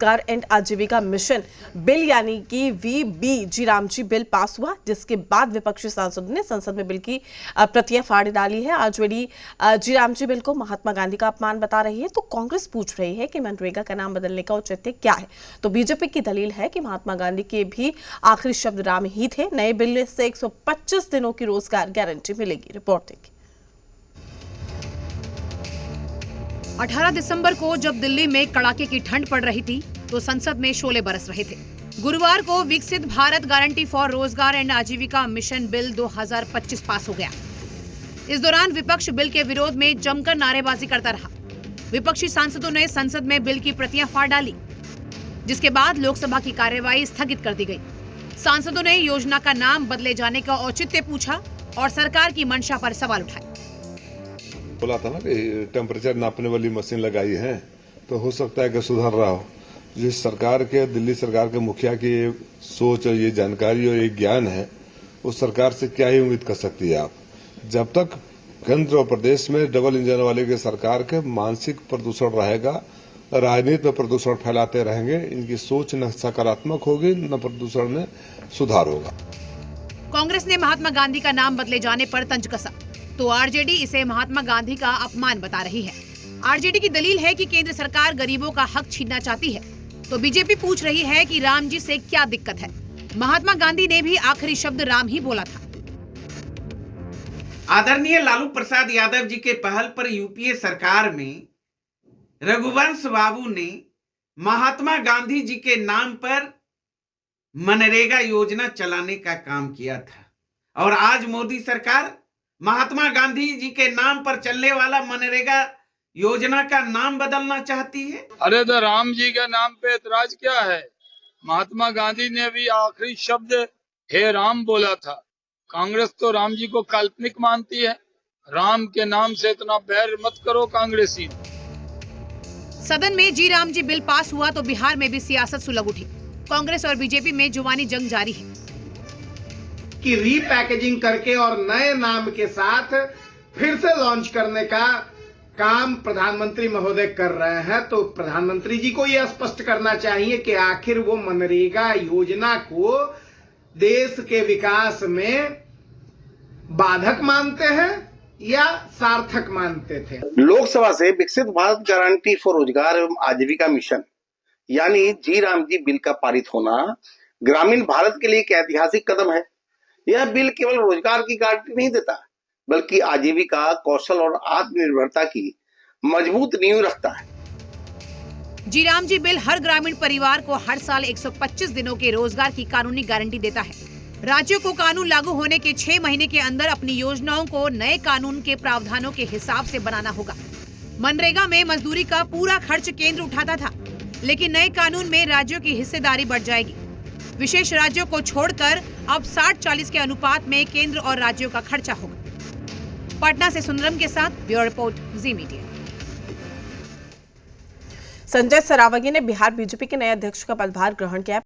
रोजगार एंड आजीविका mission bill यानी कि वीबीजी रामजी बिल पास हुआ, जिसके बाद विपक्षी सांसदों ने संसद में बिल की प्रतियां फाड़ डाली है। आरजेडी जी रामजी बिल को महात्मा गांधी का अपमान बता रही है, तो कांग्रेस पूछ रही है कि मनरेगा का नाम बदलने का औचित्य क्या है। तो बीजेपी की दलील है कि महात्मा गांधी के भी आखिरी शब्द राम ही थे। नए बिल से 125 दिनों की रोजगार गारंटी मिलेगी। रिपोर्ट देखिए। 18 दिसंबर को जब दिल्ली में कड़ाके की ठंड पड़ रही थी तो संसद में शोले बरस रहे थे। गुरुवार को विकसित भारत गारंटी फॉर रोजगार एंड आजीविका मिशन बिल 2025 पास हो गया। इस दौरान विपक्ष बिल के विरोध में जमकर नारेबाजी करता रहा। विपक्षी सांसदों ने संसद में बिल की प्रतियां फाड़ डाली, जिसके बाद लोकसभा की कार्यवाही स्थगित कर दी गई। सांसदों ने योजना का नाम बदले जाने का औचित्य पूछा और सरकार की मंशा पर सवाल उठाए। बोला था ना कि टेम्परेचर नापने वाली मशीन लगाई है, तो हो सकता है कि सुधार रहा हो। जिस सरकार के, दिल्ली सरकार के मुखिया की ये सोच और ये जानकारी और ये ज्ञान है, उस सरकार से क्या ही उम्मीद कर सकती है आप। जब तक केंद्र और प्रदेश में डबल इंजन वाले के सरकार के मानसिक प्रदूषण रहेगा, राजनीति में प्रदूषण फैलाते रहेंगे, इनकी सोच न सकारात्मक होगी न प्रदूषण में सुधार होगा। कांग्रेस ने महात्मा गांधी का नाम बदले जाने पर तंज कसा, तो आरजेडी इसे महात्मा गांधी का अपमान बता रही है। आरजेडी की दलील है कि केंद्र सरकार गरीबों का हक छीनना चाहती है, तो बीजेपी पूछ रही है कि राम जी से क्या दिक्कत है। महात्मा गांधी ने भी आखिरी शब्द राम ही बोला था। आदरणीय लालू प्रसाद यादव जी के पहल पर यूपीए सरकार में रघुवंश बाबू ने महात्मा गांधी जी के नाम पर मनरेगा योजना चलाने का काम किया था, और आज मोदी सरकार महात्मा गांधी जी के नाम पर चलने वाला मनरेगा योजना का नाम बदलना चाहती है। अरे तो राम जी के नाम पे एतराज क्या है? महात्मा गांधी ने भी आखिरी शब्द हे राम बोला था। कांग्रेस तो राम जी को काल्पनिक मानती है। राम के नाम से इतना बैर मत करो कांग्रेसी। सदन में जी राम जी बिल पास हुआ तो बिहार में भी सियासत सुलग उठी। कांग्रेस और बीजेपी में जुबानी जंग जारी है कि रीपैकेजिंग करके और नए नाम के साथ फिर से लॉन्च करने का काम प्रधानमंत्री महोदय कर रहे हैं। तो प्रधानमंत्री जी को यह स्पष्ट करना चाहिए कि आखिर वो मनरेगा योजना को देश के विकास में बाधक मानते हैं या सार्थक मानते थे। लोकसभा से विकसित भारत गारंटी फॉर रोजगार एवं आजीविका मिशन यानी जी राम जी बिल का पारित होना ग्रामीण भारत के लिए एक ऐतिहासिक कदम है। यह बिल केवल रोजगार की गारंटी नहीं देता, बल्कि आजीविका, कौशल और आत्मनिर्भरता की मजबूत नींव रखता है। जी राम जी बिल हर ग्रामीण परिवार को हर साल 125 दिनों के रोजगार की कानूनी गारंटी देता है। राज्यों को कानून लागू होने के 6 महीने के अंदर अपनी योजनाओं को नए कानून के प्रावधानों के हिसाब से बनाना होगा। मनरेगा में मजदूरी का पूरा खर्च केंद्र उठाता था, लेकिन नए कानून में राज्यों की हिस्सेदारी बढ़ जाएगी। विशेष राज्यों को छोड़कर अब 60-40 के अनुपात में केंद्र और राज्यों का खर्चा होगा। पटना से सुंदरम के साथ ब्यूरो रिपोर्ट, जी मीडिया। संजय सरावगी ने बिहार बीजेपी के नए अध्यक्ष का पदभार ग्रहण किया।